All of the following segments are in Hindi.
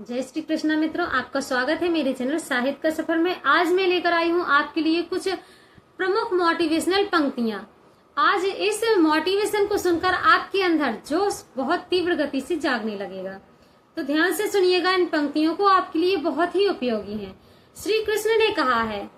जय श्री कृष्णा मित्रों, आपका स्वागत है मेरे चैनल साहित्य का सफर में। आज मैं लेकर आई हूँ आपके लिए कुछ प्रमुख मोटिवेशनल पंक्तियां। आज इस मोटिवेशन को सुनकर आपके अंदर जोश बहुत तीव्र गति से जागने लगेगा। तो ध्यान से सुनिएगा, इन पंक्तियों को आपके लिए बहुत ही उपयोगी है। श्री कृष्ण ने कहा है,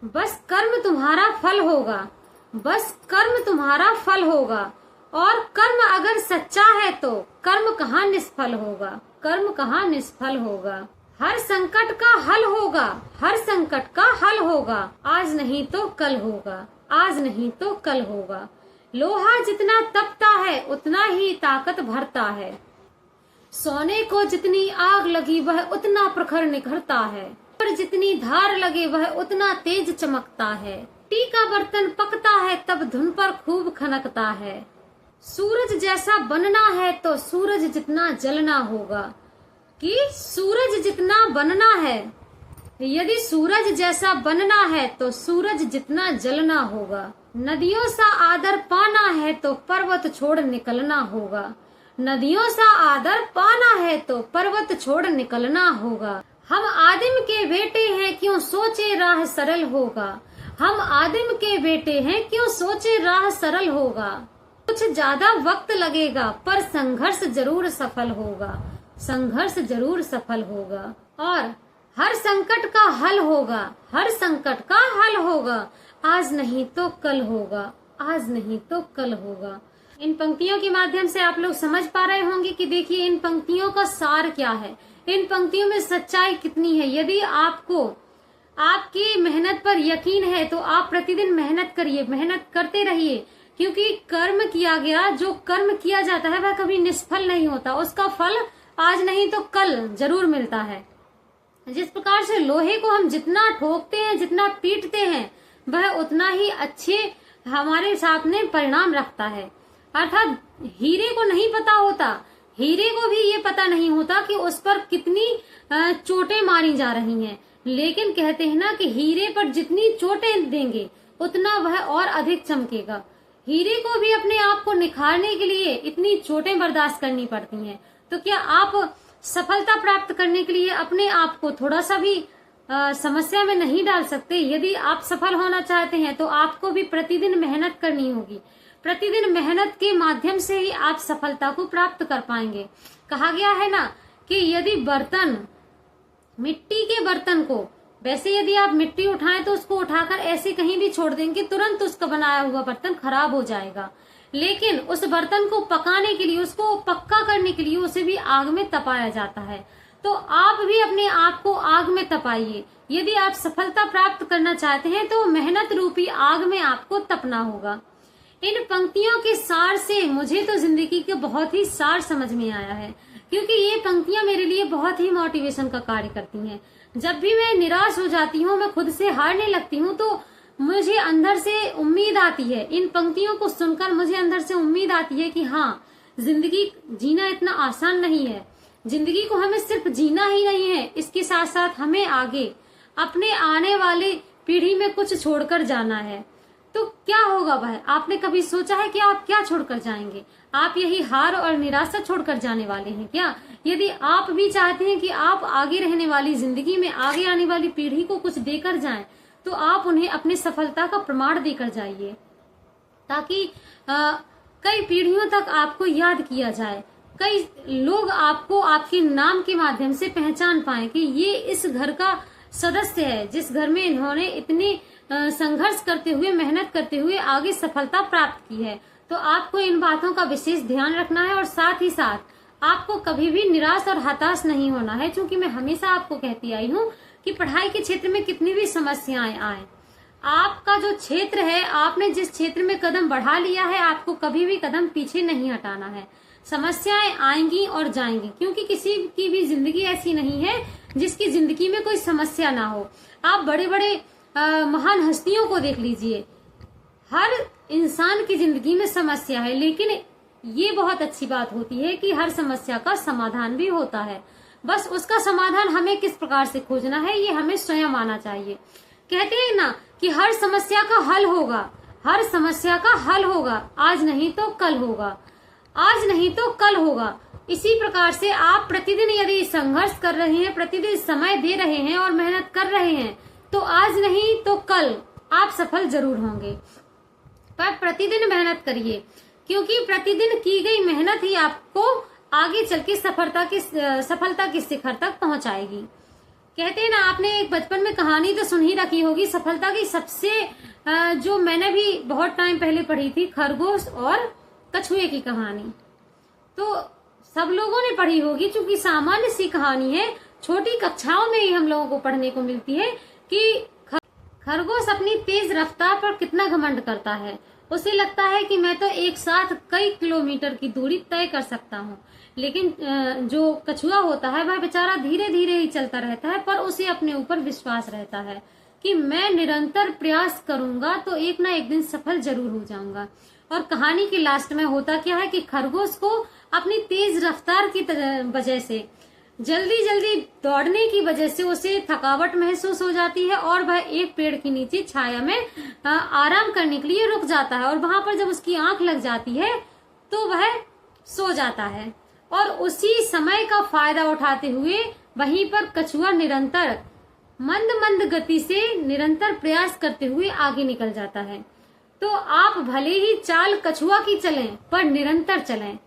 बस कर्म तुम्हारा फल होगा, बस कर्म तुम्हारा फल होगा, और कर्म अगर सच्चा है तो कर्म कहाँ निष्फल होगा, कर्म कहाँ निष्फल होगा। हर संकट का हल होगा, हर संकट का हल होगा, आज नहीं तो कल होगा, आज नहीं तो कल होगा। लोहा जितना तपता है उतना ही ताकत भरता है, सोने को जितनी आग लगी वह उतना प्रखर निखरता है, पर जितनी धार लगे वह उतना तेज चमकता है। मिट्टी का बर्तन पकता है तब धुन पर खूब खनकता है, सूरज जैसा बनना है तो सूरज जितना जलना होगा। कि सूरज जितना बनना है, यदि सूरज जैसा बनना है तो सूरज जितना जलना होगा। नदियों सा आदर पाना है तो पर्वत छोड़ निकलना होगा, नदियों सा आदर पाना है तो पर्वत छोड़ निकलना होगा। हम आदिम के बेटे हैं क्यों सोचे राह सरल होगा, हम आदिम के बेटे हैं क्यों सोचे राह सरल होगा। कुछ ज्यादा वक्त लगेगा पर संघर्ष जरूर सफल होगा, संघर्ष जरूर सफल होगा। और हर संकट का हल होगा, हर संकट का हल होगा, आज नहीं तो कल होगा, आज नहीं तो कल होगा। इन पंक्तियों के माध्यम से आप लोग समझ पा रहे होंगे कि देखिए इन पंक्तियों का सार क्या है, इन पंक्तियों में सच्चाई कितनी है। यदि आपको आपकी मेहनत पर यकीन है तो आप प्रतिदिन मेहनत करिए, मेहनत करते रहिए, क्योंकि कर्म किया गया, जो कर्म किया जाता है वह कभी निष्फल नहीं होता, उसका फल आज नहीं तो कल जरूर मिलता है। जिस प्रकार से लोहे को हम जितना ठोकते हैं, जितना पीटते हैं, वह उतना ही अच्छे हमारे सामने परिणाम रखता है। अर्थात हीरे को नहीं पता होता, हीरे को भी ये पता नहीं होता कि उस पर कितनी चोटें मारी जा रही हैं, लेकिन कहते हैं ना कि हीरे पर जितनी चोटें देंगे उतना वह और अधिक चमकेगा। हीरे को भी अपने आप को निखारने के लिए इतनी चोटें बर्दाश्त करनी पड़ती हैं। तो क्या आप सफलता प्राप्त करने के लिए अपने आप को थोड़ा सा भी समस्या में नहीं डाल सकते? यदि आप सफल होना चाहते हैं तो आपको भी प्रतिदिन मेहनत करनी होगी, प्रतिदिन मेहनत के माध्यम से ही आप सफलता को प्राप्त कर पाएंगे। कहा गया है ना कि यदि बर्तन, मिट्टी के बर्तन को, वैसे यदि आप मिट्टी उठाएं तो उसको उठाकर ऐसे कहीं भी छोड़ देंगे, तुरंत उसका बनाया हुआ बर्तन खराब हो जाएगा। लेकिन उस बर्तन को पकाने के लिए, उसको पक्का करने के लिए उसे भी आग में तपाया जाता है। तो आप भी अपने आप को आग में तपाइए। यदि आप सफलता प्राप्त करना चाहते हैं तो मेहनत रूपी आग में आपको तपना होगा। इन पंक्तियों के सार से मुझे तो जिंदगी के बहुत ही सार समझ में आया है, क्योंकि ये पंक्तियां मेरे लिए बहुत ही मोटिवेशन का कार्य करती हैं। जब भी मैं निराश हो जाती हूँ, मैं खुद से हारने लगती हूँ, तो मुझे अंदर से उम्मीद आती है। इन पंक्तियों को सुनकर मुझे अंदर से उम्मीद आती है कि हाँ, जिंदगी जीना इतना आसान नहीं है। जिंदगी को हमें सिर्फ जीना ही नहीं है, इसके साथ साथ हमें आगे अपने आने वाले पीढ़ी में कुछ छोड़कर जाना है। तो क्या होगा वह? आपने कभी सोचा है कि आप क्या छोड़कर जाएंगे? आप यही हार और निराशा छोड़कर जाने वाले हैं क्या? यदि आप भी चाहते हैं कि आप आगे रहने वाली जिंदगी में आगे आने वाली पीढ़ी को कुछ देकर जाएं, तो आप उन्हें अपनी सफलता का प्रमाण देकर जाइए, ताकि कई पीढ़ियों तक आपको याद किया जाए, कई लोग आपको आपके नाम के माध्यम से पहचान पाए कि ये इस घर का सदस्य है, जिस घर में इन्होंने इतने संघर्ष करते हुए, मेहनत करते हुए आगे सफलता प्राप्त की है। तो आपको इन बातों का विशेष ध्यान रखना है, और साथ ही साथ आपको कभी भी निराश और हताश नहीं होना है। क्योंकि मैं हमेशा आपको कहती आई हूँ कि पढ़ाई के क्षेत्र में कितनी भी समस्याएं आए, आपका जो क्षेत्र है, आपने जिस क्षेत्र में कदम बढ़ा लिया है, आपको कभी भी कदम पीछे नहीं हटाना है। समस्याएं आएंगी और जाएंगी, क्योंकि किसी की भी जिंदगी ऐसी नहीं है जिसकी जिंदगी में कोई समस्या ना हो। आप बड़े बड़े महान हस्तियों को देख लीजिए, हर इंसान की जिंदगी में समस्या है, लेकिन ये बहुत अच्छी बात होती है कि हर समस्या का समाधान भी होता है। बस उसका समाधान हमें किस प्रकार से खोजना है, ये हमें स्वयं आना चाहिए। कहते हैं ना कि हर समस्या का हल होगा, हर समस्या का हल होगा, आज नहीं तो कल होगा, आज नहीं तो कल होगा। इसी प्रकार से आप प्रतिदिन यदि संघर्ष कर रहे हैं, प्रतिदिन समय दे रहे हैं और मेहनत कर रहे हैं, तो आज नहीं तो कल आप सफल जरूर होंगे। पर प्रतिदिन मेहनत करिए, क्योंकि प्रतिदिन की गई मेहनत ही आपको आगे चल के सफलता की शिखर तक पहुंचाएगी। कहते हैं ना, आपने एक बचपन में कहानी तो सुन ही रखी होगी सफलता की, सबसे जो मैंने भी बहुत टाइम पहले पढ़ी थी, खरगोश और कछुए की कहानी। तो सब लोगों ने पढ़ी होगी, क्योंकि सामान्य सी कहानी है, छोटी कक्षाओं में ही हम लोगों को पढ़ने को मिलती है कि खरगोश अपनी तेज रफ्तार पर कितना घमंड करता है। उसे लगता है कि मैं तो एक साथ कई किलोमीटर की दूरी तय कर सकता हूँ, लेकिन जो कछुआ होता है वह बेचारा धीरे धीरे ही चलता रहता है, पर उसे अपने ऊपर विश्वास रहता है कि मैं निरंतर प्रयास करूंगा तो एक ना एक दिन सफल जरूर हो जाऊंगा। और कहानी के लास्ट में होता क्या है कि खरगोश को अपनी तेज रफ्तार की वजह से, जल्दी जल्दी दौड़ने की वजह से उसे थकावट महसूस हो जाती है और वह एक पेड़ के नीचे छाया में आराम करने के लिए रुक जाता है। और वहां पर जब उसकी आंख लग जाती है तो वह सो जाता है, और उसी समय का फायदा उठाते हुए वहीं पर कछुआ निरंतर मंद मंद गति से निरंतर प्रयास करते हुए आगे निकल जाता है। तो आप भले ही चाल कछुआ की चलें, पर निरंतर चलें।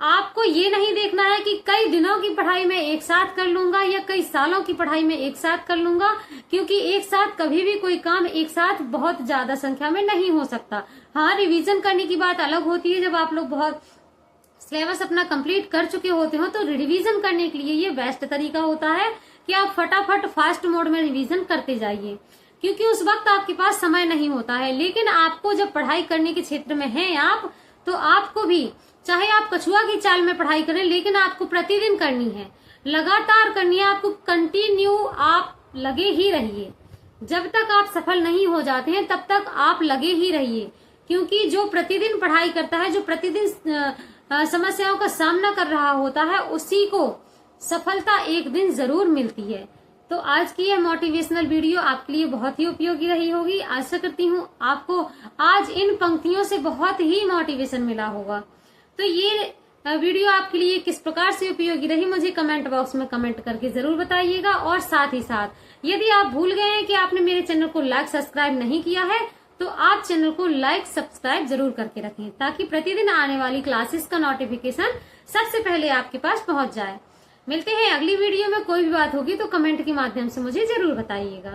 आपको ये नहीं देखना है कि कई दिनों की पढ़ाई में एक साथ कर लूंगा या कई सालों की पढ़ाई में एक साथ कर लूंगा, क्योंकि एक साथ कभी भी कोई काम एक साथ बहुत ज्यादा संख्या में नहीं हो सकता। हाँ, रिवीजन करने की बात अलग होती है। जब आप लोग बहुत सिलेबस अपना कंप्लीट कर चुके होते हो तो रिवीजन करने के लिए ये बेस्ट तरीका होता है कि आप फटाफट फास्ट मोड में रिवीजन करते जाइए, क्योंकि उस वक्त आपके पास समय नहीं होता है। लेकिन आपको जब पढ़ाई करने के क्षेत्र में हैं आप, तो आपको भी, चाहे आप कछुआ की चाल में पढ़ाई करें, लेकिन आपको प्रतिदिन करनी है, लगातार करनी है। आपको कंटिन्यू आप लगे ही रहिए। जब तक आप सफल नहीं हो जाते हैं तब तक आप लगे ही रहिए, क्योंकि जो प्रतिदिन पढ़ाई करता है, जो प्रतिदिन समस्याओं का सामना कर रहा होता है, उसी को सफलता एक दिन जरूर मिलती है। तो आज की यह मोटिवेशनल वीडियो आपके लिए बहुत ही उपयोगी रही होगी। आशा करती हूँ आपको आज इन पंक्तियों से बहुत ही मोटिवेशन मिला होगा। तो ये वीडियो आपके लिए किस प्रकार से उपयोगी रही, मुझे कमेंट बॉक्स में कमेंट करके जरूर बताइएगा। और साथ ही साथ यदि आप भूल गए हैं कि आपने मेरे चैनल को लाइक सब्सक्राइब नहीं किया है, तो आप चैनल को लाइक सब्सक्राइब जरूर करके रखें, ताकि प्रतिदिन आने वाली क्लासेस का नोटिफिकेशन सबसे पहले आपके पास पहुंच जाए। मिलते हैं अगली वीडियो में। कोई भी बात होगी तो कमेंट के माध्यम से मुझे जरूर बताइएगा।